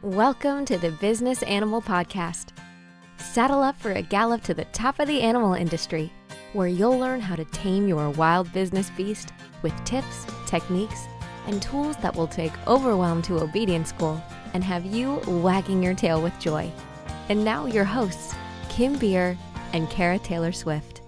Welcome to the Business Animal Podcast. Saddle up for a gallop to the top of the animal industry, where you'll learn how to tame your wild business beast with tips, techniques, and tools that will take overwhelm to obedience school and have you wagging your tail with joy. And now your hosts, Kim Beer and Kara Taylor Swift.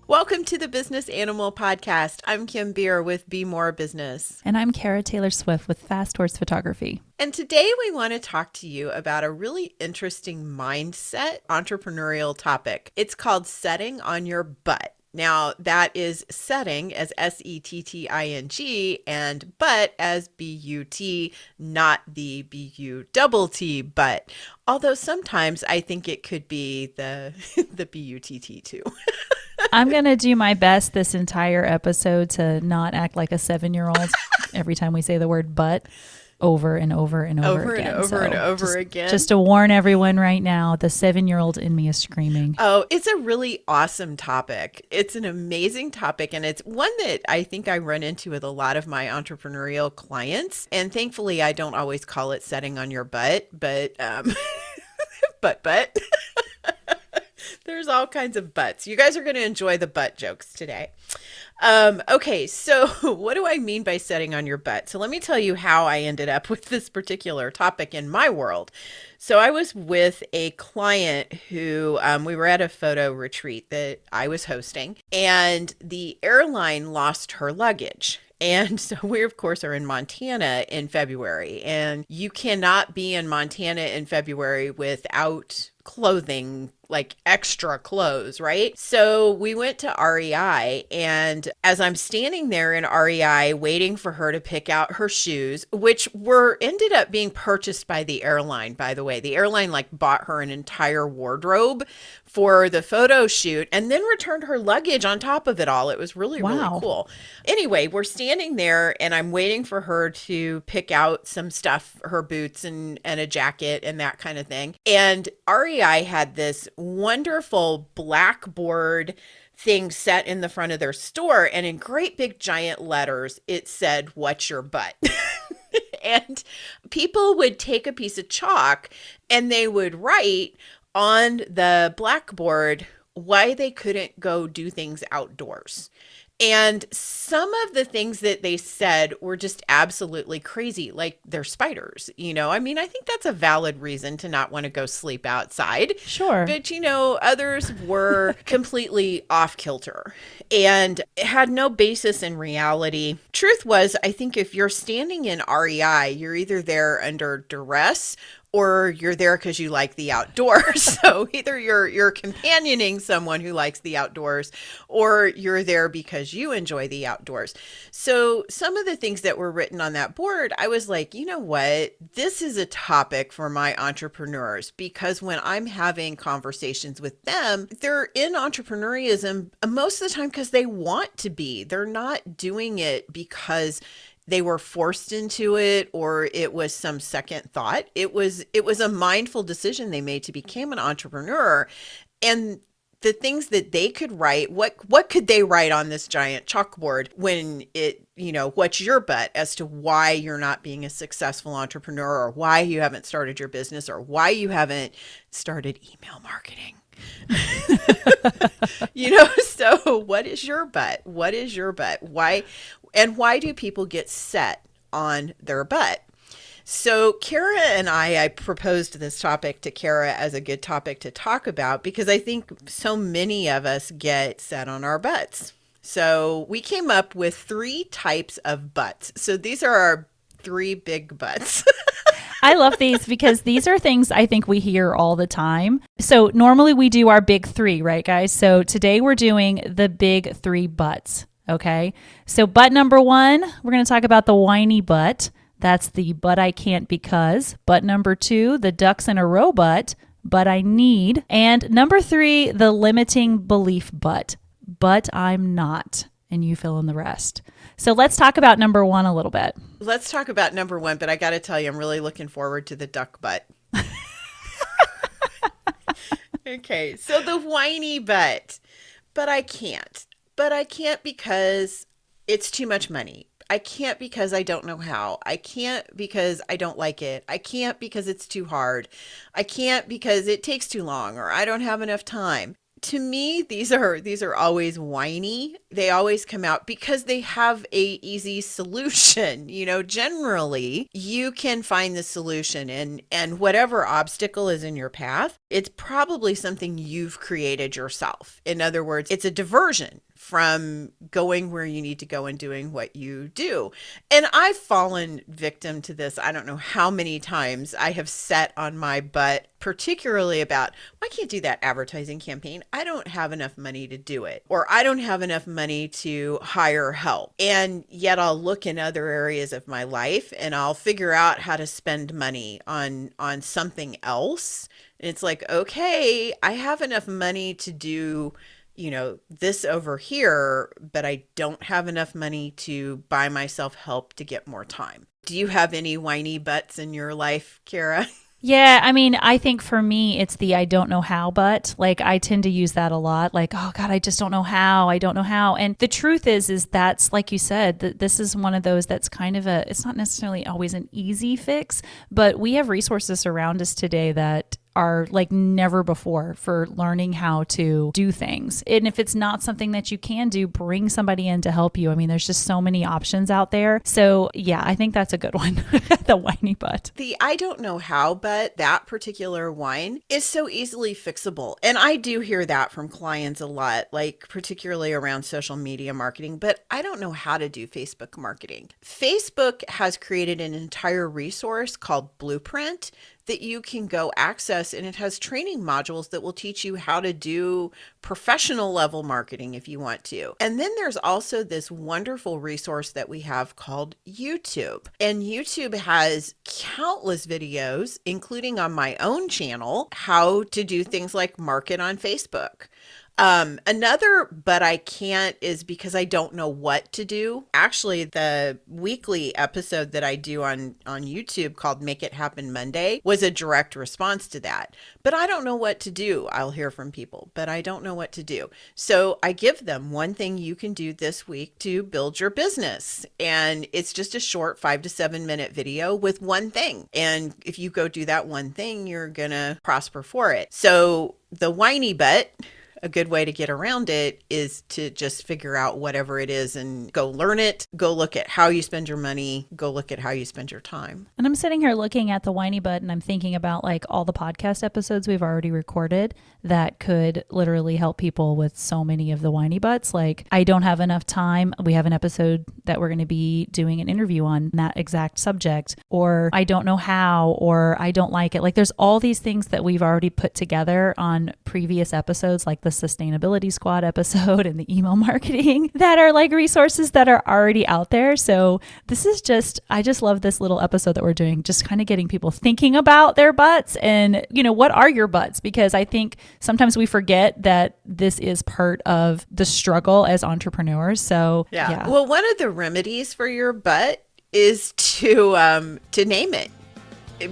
Welcome to the Business Animal Podcast. I'm Kim Beer with Be More Business. And I'm Kara Taylor Swift with Fast Horse Photography. And today we want to talk to you about a really interesting mindset entrepreneurial topic. It's called setting on your butt. Now, that is setting as S-E-T-T-I-N-G and butt as B-U-T, not the B-U-double-T, but. Although sometimes I think it could be the B-U-T-T too. I'm going to do my best this entire episode to not act like a 7-year-old every time we say the word butt over and over and over again. Again. Just to warn everyone right now, the 7-year-old in me is screaming. Oh, it's a really awesome topic. It's an amazing topic, and it's one that I think I run into with a lot of my entrepreneurial clients. And thankfully, I don't always call it setting on your butt, but but. There's all kinds of butts. You guys are going to enjoy the butt jokes today. Okay, so what do I mean by setting on your butt? So let me tell you how I ended up with this particular topic in my world. So I was with a client who we were at a photo retreat that I was hosting, and the airline lost her luggage. And so we, of course, are in Montana in February, and you cannot be in Montana in February without clothing, like extra clothes, right? So we went to REI, and as I'm standing there in REI waiting for her to pick out her shoes, which ended up being purchased by the airline, by the way. The airline bought her an entire wardrobe for the photo shoot and then returned her luggage on top of it all. It was really cool. Anyway, we're standing there and I'm waiting for her to pick out some stuff, her boots and a jacket and that kind of thing. And REI had this wonderful blackboard thing set in the front of their store, and in great big giant letters, it said, "What's your butt?" And people would take a piece of chalk and they would write on the blackboard why they couldn't go do things outdoors. And some of the things that they said were just absolutely crazy, like they're spiders, I mean, I think that's a valid reason to not want to go sleep outside. Sure. But, others were completely off kilter and had no basis in reality. Truth was, I think if you're standing in REI, you're either there under duress or you're there because you like the outdoors. So either you're companioning someone who likes the outdoors, or you're there because you enjoy the outdoors. So some of the things that were written on that board, I was like, you know what? This is a topic for my entrepreneurs, because when I'm having conversations with them, they're in entrepreneurism most of the time because they want to be. They're not doing it because they were forced into it or it was some second thought. It was a mindful decision they made to become an entrepreneur. And the things that they could write, what could they write on this giant chalkboard when what's your butt as to why you're not being a successful entrepreneur, or why you haven't started your business, or why you haven't started email marketing. So what is your butt? What is your butt? Why do people get set on their butt? So Kara and I proposed this topic to Kara as a good topic to talk about, because I think so many of us get set on our butts. So we came up with 3 types of butts. So these are our 3 big butts. I love these because these are things I think we hear all the time. So normally we do our big 3, right, guys? So today we're doing the big 3 butts, okay? So butt number 1, we're going to talk about the whiny butt. That's the but I can't because. Butt number 2, the ducks in a row butt, but I need. And number 3, the limiting belief butt, but I'm not. And you fill in the rest. So let's talk about number 1 a little bit. Let's talk about number 1, but I got to tell you, I'm really looking forward to the duck butt. Okay, so the whiny butt, but I can't. But I can't because it's too much money. I can't because I don't know how. I can't because I don't like it. I can't because it's too hard. I can't because it takes too long, or I don't have enough time. To me, these are always whiny. They always come out because they have a easy solution. Generally you can find the solution, and whatever obstacle is in your path, it's probably something you've created yourself. In other words, it's a diversion from going where you need to go and doing what you do. And I've fallen victim to this. I don't know how many times I have sat on my butt, particularly about, I can't do that advertising campaign. I don't have enough money to do it, or I don't have enough money to hire help. And yet I'll look in other areas of my life and I'll figure out how to spend money on something else. And it's like, okay, I have enough money to do this over here, but I don't have enough money to buy myself help to get more time. Do you have any whiny butts in your life, Kara? Yeah, I mean, I think for me, it's the I don't know how, but like I tend to use that a lot. Like, oh God, I just don't know how. I don't know how. And the truth is that's like you said, that this is one of those that's kind of it's not necessarily always an easy fix, but we have resources around us today that are like never before for learning how to do things. And if it's not something that you can do, bring somebody in to help you. I mean, there's just so many options out there. So yeah, I think that's a good one. The whiny butt. The I don't know how, but that particular whine is so easily fixable. And I do hear that from clients a lot, like particularly around social media marketing, but I don't know how to do Facebook marketing. Facebook has created an entire resource called Blueprint that you can go access, and it has training modules that will teach you how to do professional level marketing if you want to. And then there's also this wonderful resource that we have called YouTube. And YouTube has countless videos, including on my own channel, how to do things like market on Facebook. Another, but I can't, is because I don't know what to do. Actually, the weekly episode that I do on YouTube called Make It Happen Monday was a direct response to that. But I don't know what to do. I'll hear from people, but I don't know what to do. So I give them one thing you can do this week to build your business. And it's just a short 5 to 7 minute video with one thing. And if you go do that one thing, you're going to prosper for it. So the whiny butt, a good way to get around it is to just figure out whatever it is and go learn it. Go look at how you spend your money. Go look at how you spend your time. And I'm sitting here looking at the whiny butt and I'm thinking about like all the podcast episodes we've already recorded that could literally help people with so many of the whiny butts. Like, I don't have enough time. We have an episode that we're going to be doing an interview on that exact subject, or I don't know how, or I don't like it. Like, there's all these things that we've already put together on previous episodes, like the Sustainability Squad episode and the email marketing, that are like resources that are already out there. So this is I just love this little episode that we're doing, just kind of getting people thinking about their butts and, what are your butts? Because I think sometimes we forget that this is part of the struggle as entrepreneurs. So yeah. Well, one of the remedies for your butt is to name it,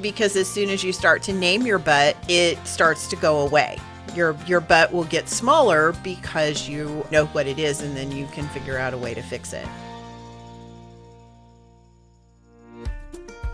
because as soon as you start to name your butt, it starts to go away. Your butt will get smaller because you know what it is, and then you can figure out a way to fix it.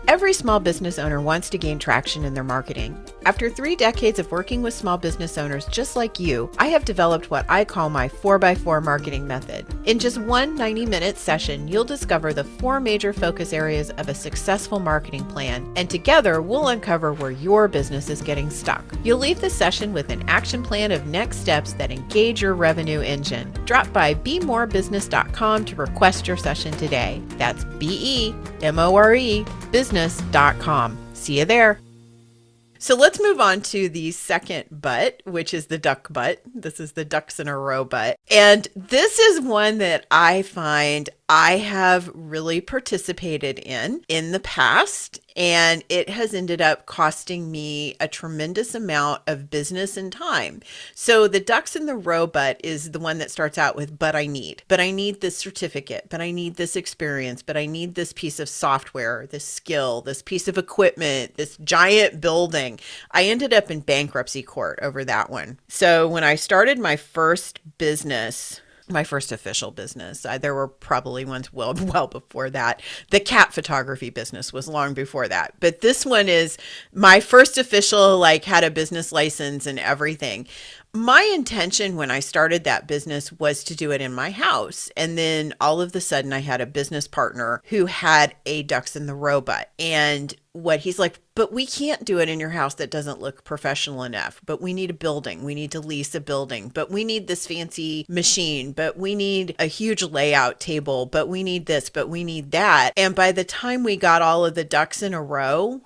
Every small business owner wants to gain traction in their marketing. After 3 decades of working with small business owners just like you, I have developed what I call my 4x4 marketing method. In just one 90-minute session, you'll discover the 4 major focus areas of a successful marketing plan, and together we'll uncover where your business is getting stuck. You'll leave the session with an action plan of next steps that engage your revenue engine. Drop by bemorebusiness.com to request your session today. That's BEMORE business.com. See you there. So let's move on to the second butt, which is the duck butt. This is the ducks in a row butt. And this is one that I find I have really participated in the past, and it has ended up costing me a tremendous amount of business and time. So the ducks in the row butt is the one that starts out with, but I need this certificate, but I need this experience, but I need this piece of software, this skill, this piece of equipment, this giant building. I ended up in bankruptcy court over that one. So when I started my first business, my first official business. There were probably ones well before that. The cat photography business was long before that. But this one is my first official, like had a business license and everything. My intention when I started that business was to do it in my house. And then all of a sudden I had a business partner who had a ducks in the row butt. And what he's like, but we can't do it in your house. That doesn't look professional enough. But we need a building. We need to lease a building. But we need this fancy machine. But we need a huge layout table. But we need this. But we need that. And by the time we got all of the ducks in a row,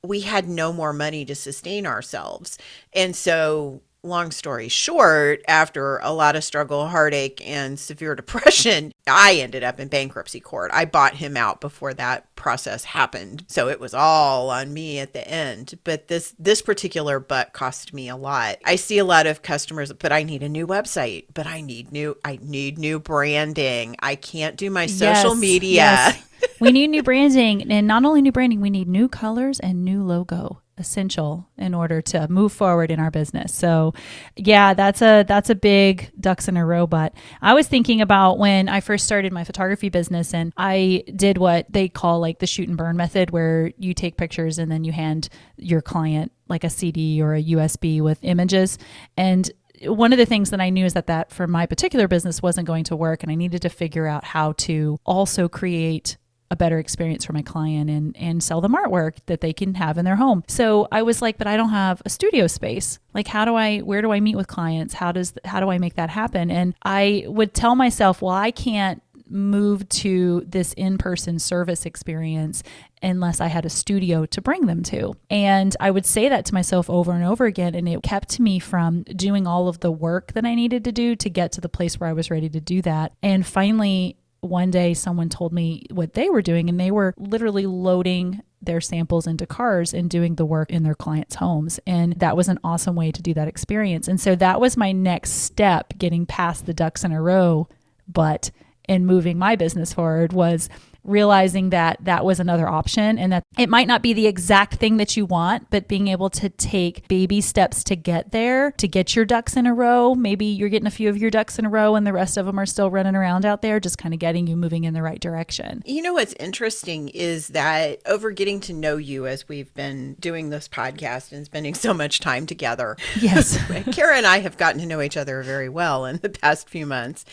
we had no more money to sustain ourselves. And so long story short, after a lot of struggle, heartache, and severe depression, I ended up in bankruptcy court. I bought him out before that process happened. So it was all on me at the end. But this particular butt cost me a lot. I see a lot of customers, but I need a new website, but I need new branding. I can't do my social media. Yes. We need new branding, and not only new branding, we need new colors and new logo. Essential in order to move forward in our business. So yeah, that's a big ducks in a row. But I was thinking about when I first started my photography business, and I did what they call like the shoot and burn method, where you take pictures and then you hand your client like a CD or a USB with images. And one of the things that I knew is that for my particular business wasn't going to work, and I needed to figure out how to also create a better experience for my client and sell them artwork that they can have in their home. So I was like, but I don't have a studio space. Like, where do I meet with clients? How do I make that happen? And I would tell myself, well, I can't move to this in-person service experience unless I had a studio to bring them to. And I would say that to myself over and over again. And it kept me from doing all of the work that I needed to do to get to the place where I was ready to do that. And finally, one day someone told me what they were doing, and they were literally loading their samples into cars and doing the work in their clients' homes. And that was an awesome way to do that experience. And so that was my next step, getting past the ducks in a row, but in moving my business forward, was realizing that that was another option, and that it might not be the exact thing that you want, but being able to take baby steps to get there, to get your ducks in a row. Maybe you're getting a few of your ducks in a row and the rest of them are still running around out there, just kind of getting you moving in the right direction. You know, what's interesting is that over getting to know you as we've been doing this podcast and spending so much time together. Yes. Kara and I have gotten to know each other very well in the past few months.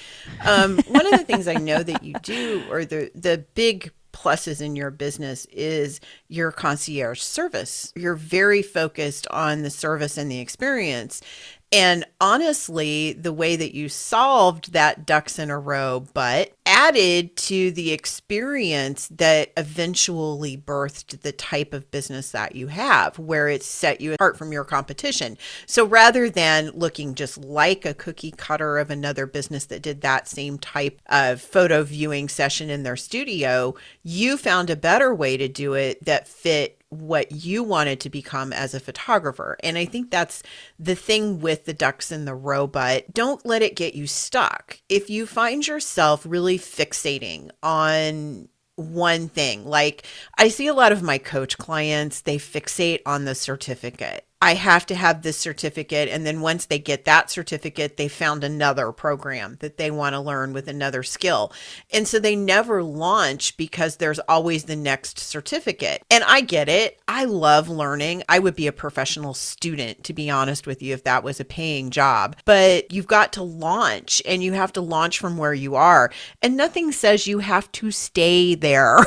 One of the things I know that you do, or the big pluses in your business, is your concierge service. You're very focused on the service and the experience. And honestly, the way that you solved that ducks in a row but added to the experience that eventually birthed the type of business that you have, where it set you apart from your competition. So rather than looking just like a cookie cutter of another business that did that same type of photo viewing session in their studio, you found a better way to do it that fit what you wanted to become as a photographer. And I think that's the thing with the ducks in the row, but don't let it get you stuck. If you find yourself really fixating on one thing, like I see a lot of my coach clients, they fixate on the certificate. I have to have this certificate. And then once they get that certificate, they found another program that they want to learn with another skill. And so they never launch because there's always the next certificate. And I get it. I love learning. I would be a professional student, to be honest with you, if that was a paying job. But you've got to launch, and you have to launch from where you are. And nothing says you have to stay there.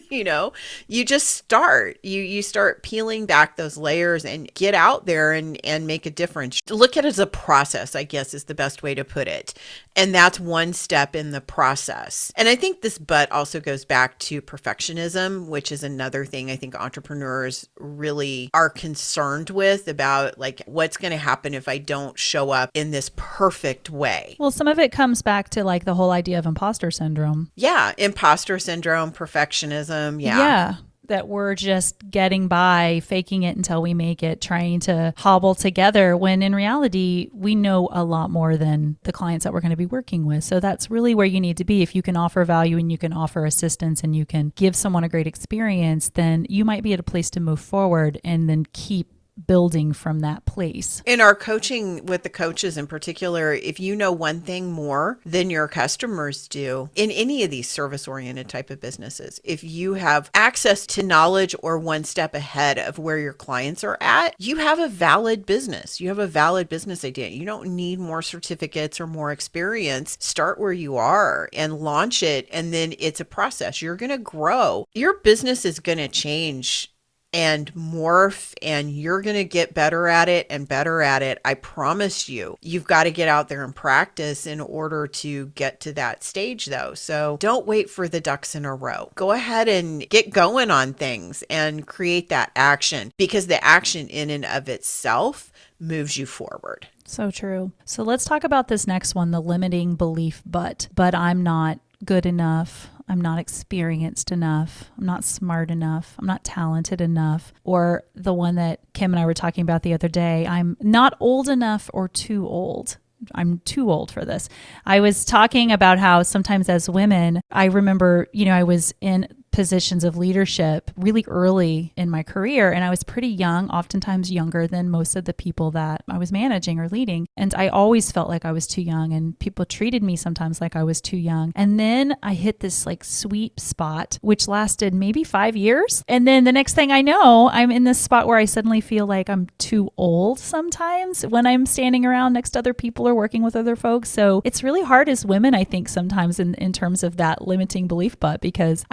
You know, you just start. You start peeling back those layers and get out there and make a difference. Look at it as a process, I guess, is the best way to put it. And that's one step in the process. And I think this but also goes back to perfectionism, which is another thing I think entrepreneurs really are concerned with, about like, what's going to happen if I don't show up in this perfect way? Well, some of it comes back to like the whole idea of imposter syndrome. Yeah. Imposter syndrome, perfectionism. Yeah. That we're just getting by, faking it until we make it, trying to hobble together, when in reality, we know a lot more than the clients that we're going to be working with. So that's really where you need to be. If you can offer value and you can offer assistance and you can give someone a great experience, then you might be at a place to move forward and then keep building from that place. In our coaching with the coaches in particular, if you know one thing more than your customers do in any of these service-oriented type of businesses, if you have access to knowledge or one step ahead of where your clients are at, you have a valid business. You have a valid business idea. You don't need more certificates or more experience. Start where you are and launch it. And then it's a process. You're going to grow. Your business is going to change and morph, and you're going to get better at it and better at it. I promise you. You've got to get out there and practice in order to get to that stage though. So don't wait for the ducks in a row. Go ahead and get going on things and create that action, because the action in and of itself moves you forward. So true. So let's talk about this next one, the limiting belief, but I'm not good enough. I'm not experienced enough. I'm not smart enough. I'm not talented enough. Or the one that Kim and I were talking about the other day, I'm not old enough or too old. I'm too old for this. I was talking about how sometimes as women, I remember, I was in positions of leadership really early in my career, and I was pretty young, oftentimes younger than most of the people that I was managing or leading. And I always felt like I was too young, and people treated me sometimes like I was too young. And then I hit this like sweet spot, which lasted maybe 5 years. And then the next thing I know, I'm in this spot where I suddenly feel like I'm too old sometimes when I'm standing around next to other people or working with other folks. So it's really hard as women, I think, sometimes in terms of that limiting belief, but because,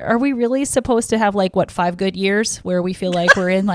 are we really supposed to have 5 good years where we feel like we're in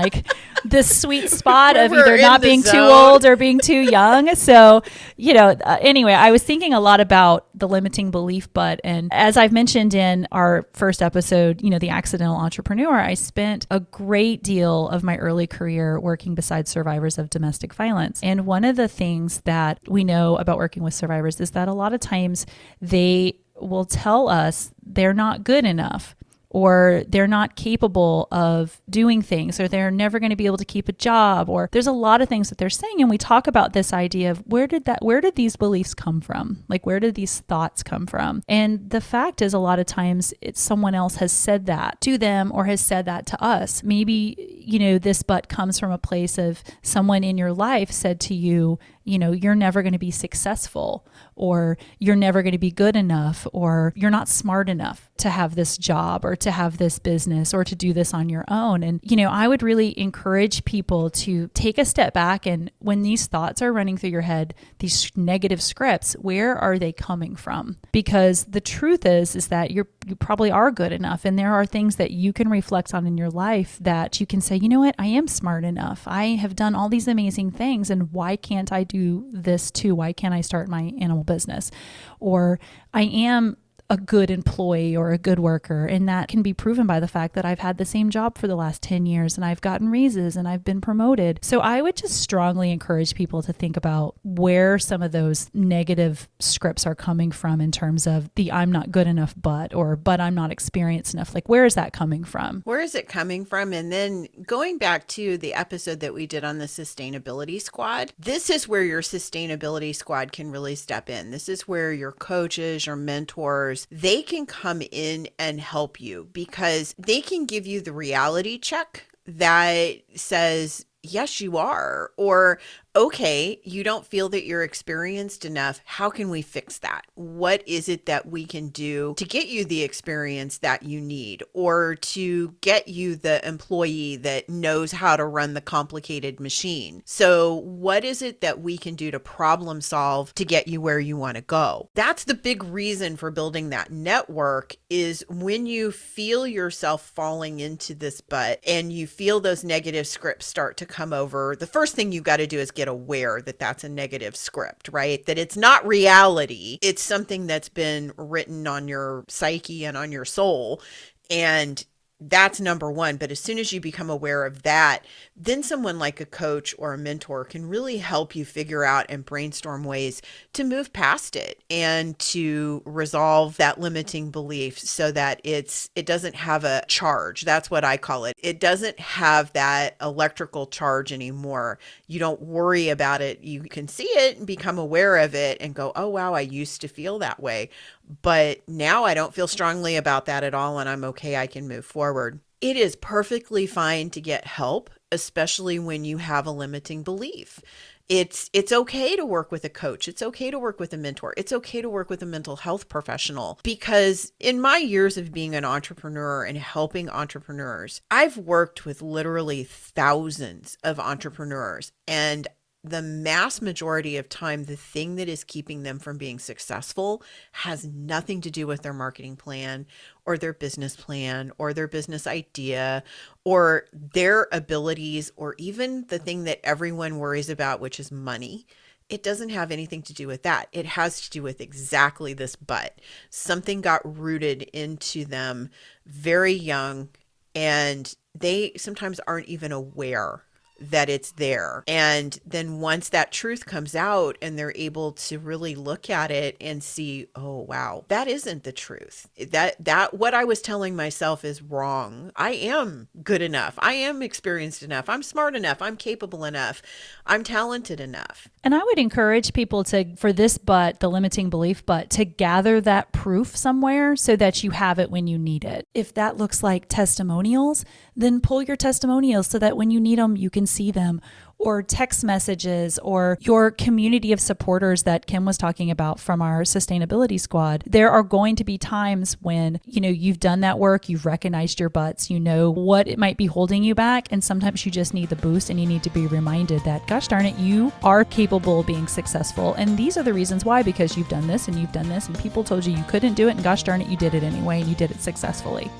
this sweet spot of either not being too old or being too young? So, anyway, I was thinking a lot about the limiting belief, but, and as I've mentioned in our first episode, The Accidental Entrepreneur, I spent a great deal of my early career working beside survivors of domestic violence. And one of the things that we know about working with survivors is that a lot of times they will tell us they're not good enough, or they're not capable of doing things, or they're never going to be able to keep a job, or there's a lot of things that they're saying. And we talk about this idea of where did these beliefs come from? Where did these thoughts come from? And the fact is, a lot of times it's someone else has said that to them or has said that to us. Maybe, this but comes from a place of someone in your life said to you, you're never going to be successful, or you're never going to be good enough, or you're not smart enough to have this job or to have this business or to do this on your own. And, I would really encourage people to take a step back, and when these thoughts are running through your head, these negative scripts, where are they coming from? Because the truth is that you probably are good enough, and there are things that you can reflect on in your life that you can say, you know what, I am smart enough. I have done all these amazing things, and why can't I do this too? Why can't I start my animal business? Or I am a good employee or a good worker. And that can be proven by the fact that I've had the same job for the last 10 years and I've gotten raises and I've been promoted. So I would just strongly encourage people to think about where some of those negative scripts are coming from in terms of the I'm not good enough, but I'm not experienced enough. Where is that coming from? Where is it coming from? And then going back to the episode that we did on the sustainability squad, this is where your sustainability squad can really step in. This is where your coaches, your mentors, they can come in and help you, because they can give you the reality check that says, yes, you are, or okay, you don't feel that you're experienced enough. How can we fix that? What is it that we can do to get you the experience that you need, or to get you the employee that knows how to run the complicated machine? So what is it that we can do to problem solve to get you where you want to go? That's the big reason for building that network, is when you feel yourself falling into this rut and you feel those negative scripts start to come over, the first thing you got to do is get aware that that's a negative script, right? That it's not reality. It's something that's been written on your psyche and on your soul. And that's number one. But as soon as you become aware of that, then someone like a coach or a mentor can really help you figure out and brainstorm ways to move past it and to resolve that limiting belief so that it doesn't have a charge. That's what I call it. It doesn't have that electrical charge anymore. You don't worry about it. You can see it and become aware of it and go, oh, wow, I used to feel that way. But now I don't feel strongly about that at all, and I'm okay. I can move forward. It is perfectly fine to get help especially when you have a limiting belief. It's okay to work with a coach. It's okay to work with a mentor. It's okay to work with a mental health professional, because in my years of being an entrepreneur and helping entrepreneurs, I've worked with literally thousands of entrepreneurs, and the mass majority of time, the thing that is keeping them from being successful has nothing to do with their marketing plan or their business plan or their business idea or their abilities, or even the thing that everyone worries about, which is money. It doesn't have anything to do with that. It has to do with exactly this but. Something got rooted into them very young, and they sometimes aren't even aware that it's there. And then once that truth comes out and they're able to really look at it and see, oh, wow, that isn't the truth. That what I was telling myself is wrong. I am good enough. I am experienced enough. I'm smart enough. I'm capable enough. I'm talented enough. And I would encourage people to, for this but, the limiting belief but, to gather that proof somewhere so that you have it when you need it. If that looks like testimonials, then pull your testimonials so that when you need them, you can see them, or text messages, or your community of supporters that Kim was talking about from our sustainability squad. There are going to be times when, you've done that work, you've recognized your butts, you know what it might be holding you back. And sometimes you just need the boost and you need to be reminded that, gosh darn it, you are capable of being successful. And these are the reasons why, because you've done this and you've done this and people told you you couldn't do it. And gosh darn it, you did it anyway and you did it successfully.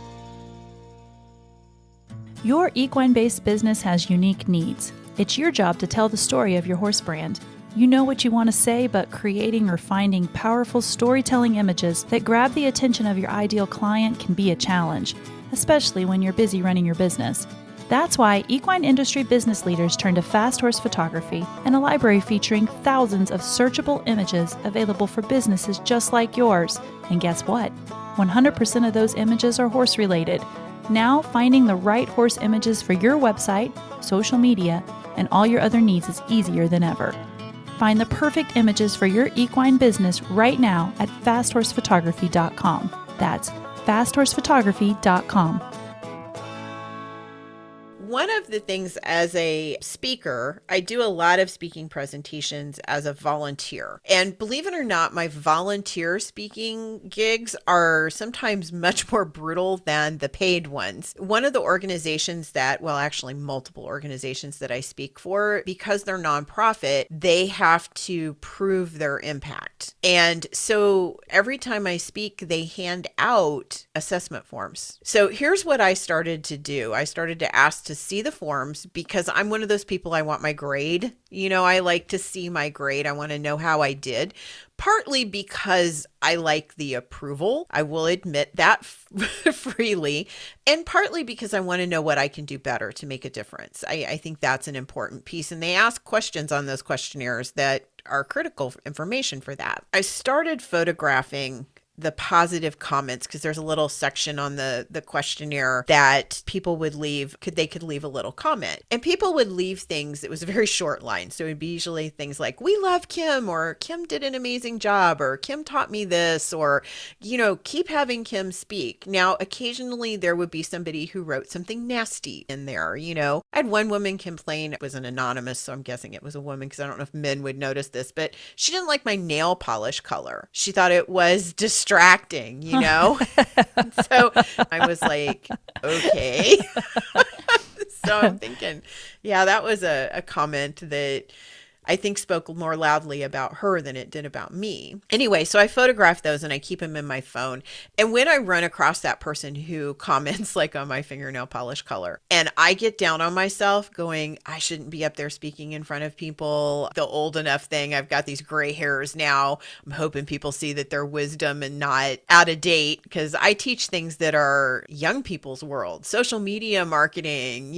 Your equine-based business has unique needs. It's your job to tell the story of your horse brand. You know what you want to say, but creating or finding powerful storytelling images that grab the attention of your ideal client can be a challenge, especially when you're busy running your business. That's why equine industry business leaders turn to Fast Horse Photography and a library featuring thousands of searchable images available for businesses just like yours. And guess what? 100% of those images are horse-related. Now, finding the right horse images for your website, social media, and all your other needs is easier than ever. Find the perfect images for your equine business right now at fasthorsephotography.com. That's fasthorsephotography.com. One of the things as a speaker, I do a lot of speaking presentations as a volunteer. And believe it or not, my volunteer speaking gigs are sometimes much more brutal than the paid ones. One of the organizations that, well, actually multiple organizations that I speak for, because they're nonprofit, they have to prove their impact. And so every time I speak, they hand out assessment forms. So here's what I started to do. I started to ask to see the forms, because I'm one of those people, I want my grade. I like to see my grade. I want to know how I did. Partly because I like the approval. I will admit that freely. And partly because I want to know what I can do better to make a difference. I think that's an important piece. And they ask questions on those questionnaires that are critical information for that. I started photographing the positive comments, because there's a little section on the questionnaire that people would leave, they could leave a little comment. And people would leave things, it was a very short line. So it would be usually things like, we love Kim, or Kim did an amazing job, or Kim taught me this, or, keep having Kim speak. Now, occasionally there would be somebody who wrote something nasty in there. I had one woman complain, it was an anonymous, so I'm guessing it was a woman, because I don't know if men would notice this, but she didn't like my nail polish color. She thought it was distracting, So I was like, okay. So I'm thinking, yeah, that was a comment that I think spoke more loudly about her than it did about me. Anyway, so I photograph those and I keep them in my phone. And when I run across that person who comments like on my fingernail polish color, and I get down on myself going, I shouldn't be up there speaking in front of people. The old enough thing, I've got these gray hairs now. I'm hoping people see that they're wisdom and not out of date, because I teach things that are young people's world, social media marketing,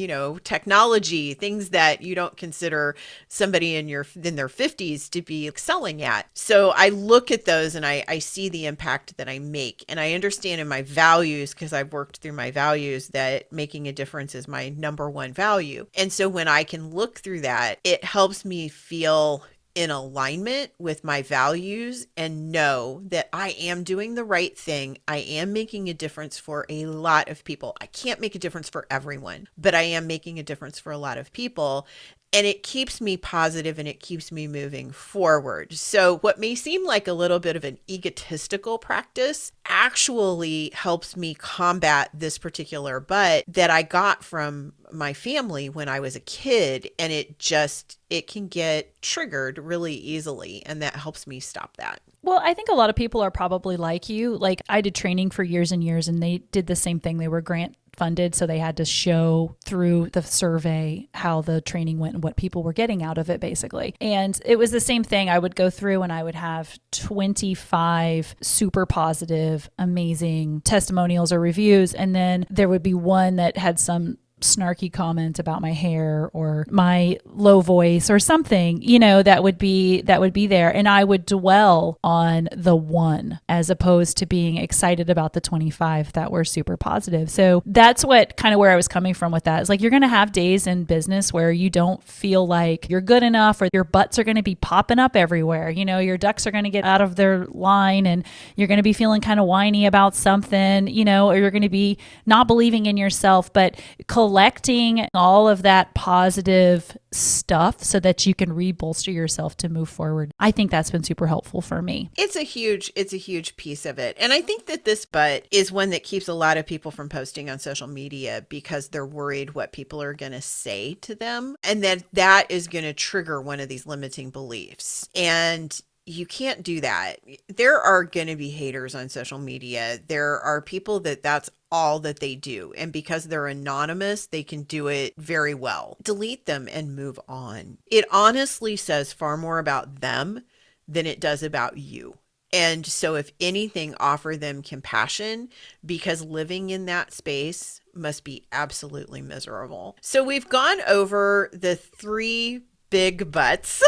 technology, things that you don't consider somebody in their 50s to be excelling at. So I look at those and I see the impact that I make. And I understand in my values, because I've worked through my values, that making a difference is my number one value. And so when I can look through that, it helps me feel in alignment with my values and know that I am doing the right thing. I am making a difference for a lot of people. I can't make a difference for everyone, but I am making a difference for a lot of people. And it keeps me positive and it keeps me moving forward. So what may seem like a little bit of an egotistical practice actually helps me combat this particular but that I got from my family when I was a kid. And it can get triggered really easily. And that helps me stop that. Well, I think a lot of people are probably like you. Like I did training for years and years and they did the same thing. They were grant funded. So they had to show through the survey how the training went and what people were getting out of it, basically. And it was the same thing. I would go through and I would have 25 super positive, amazing testimonials or reviews. And then there would be one that had some snarky comment about my hair or my low voice or something, that would be there. And I would dwell on the one as opposed to being excited about the 25 that were super positive. So that's what kind of where I was coming from with that. It's like, you're going to have days in business where you don't feel like you're good enough or your butts are going to be popping up everywhere. Your ducks are going to get out of their line and you're going to be feeling kind of whiny about something, or you're going to be not believing in yourself, but collecting all of that positive stuff so that you can re-bolster yourself to move forward. I think that's been super helpful for me. It's a huge piece of it. And I think that this but is one that keeps a lot of people from posting on social media because they're worried what people are going to say to them. And that is going to trigger one of these limiting beliefs. And you can't do that. There are going to be haters on social media. There are people that's all that they do. And because they're anonymous, they can do it very well. Delete them and move on. It honestly says far more about them than it does about you. And so if anything, offer them compassion because living in that space must be absolutely miserable. So we've gone over the 3 big butts.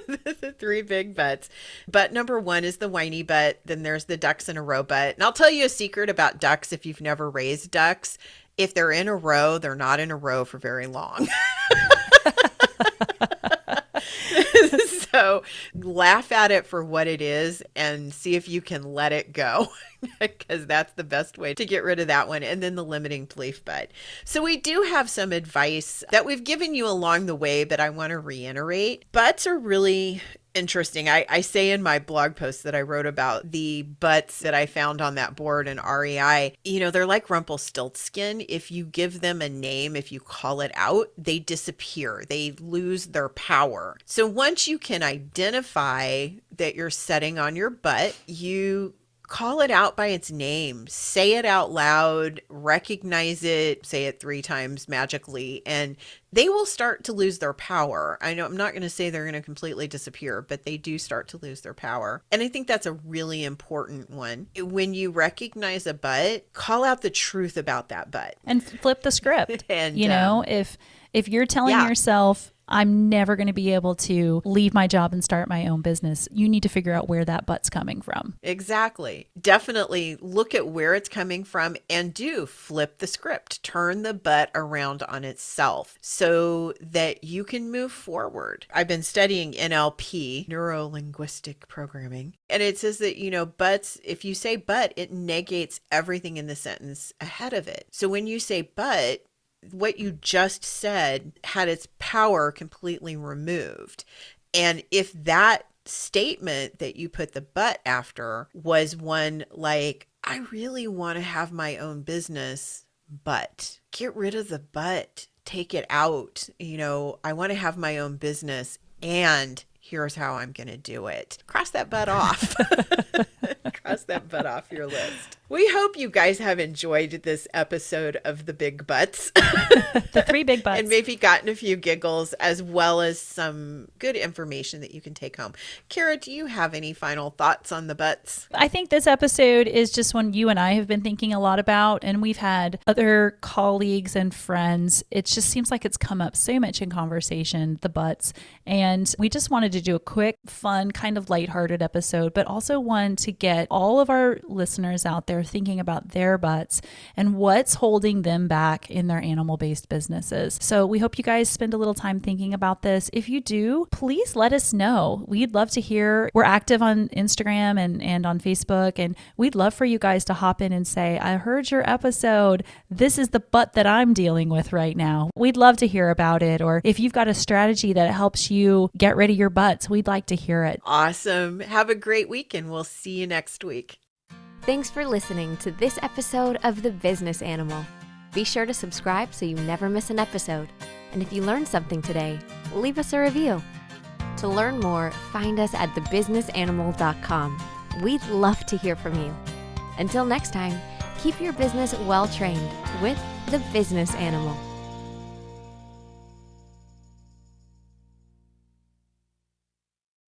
The 3 big butts. But number 1 is the whiny butt. Then there's the ducks in a row butt. And I'll tell you a secret about ducks if you've never raised ducks. If they're in a row, they're not in a row for very long. So laugh at it for what it is and see if you can let it go because that's the best way to get rid of that one. And then the limiting belief butt. So we do have some advice that we've given you along the way, but I want to reiterate. Butts are really interesting. I say in my blog post that I wrote about the butts that I found on that board in REI, they're like Rumpelstiltskin. If you give them a name, if you call it out, they disappear. They lose their power. So once you can identify that you're setting on your butt, you call it out by its name, say it out loud, recognize it, say it 3 times magically, and they will start to lose their power. I know I'm not going to say they're going to completely disappear, but they do start to lose their power. And I think that's a really important one. When you recognize a butt, call out the truth about that butt. And flip the script. And if you're telling yourself, I'm never going to be able to leave my job and start my own business, you need to figure out where that butt's coming from. Exactly. Definitely look at where it's coming from and do flip the script. Turn the butt around on itself so that you can move forward. I've been studying NLP, neuro-linguistic programming, and it says that, butts, if you say but, it negates everything in the sentence ahead of it. So when you say but, what you just said had its power completely removed. And if that statement that you put the but after was one like, I really want to have my own business, but get rid of the but, take it out. I want to have my own business and here's how I'm going to do it. Cross that butt off. Cross that butt off your list. We hope you guys have enjoyed this episode of The Big Butts. The 3 big butts. And maybe gotten a few giggles as well as some good information that you can take home. Kara, do you have any final thoughts on the butts? I think this episode is just one you and I have been thinking a lot about, and we've had other colleagues and friends. It just seems like it's come up so much in conversation, the butts. And we just wanted to do a quick, fun, kind of lighthearted episode, but also one to get all of our listeners out there thinking about their butts and what's holding them back in their animal-based businesses. So we hope you guys spend a little time thinking about this. If you do, please let us know. We'd love to hear. We're active on Instagram and on Facebook, and we'd love for you guys to hop in and say, I heard your episode. This is the butt that I'm dealing with right now. We'd love to hear about it. Or if you've got a strategy that helps you get rid of your butts, we'd like to hear it. Awesome. Have a great week, and we'll see you next week. Thanks for listening to this episode of The Business Animal. Be sure to subscribe so you never miss an episode. And if you learned something today, leave us a review. To learn more, find us at thebusinessanimal.com. We'd love to hear from you. Until next time, keep your business well trained with The Business Animal.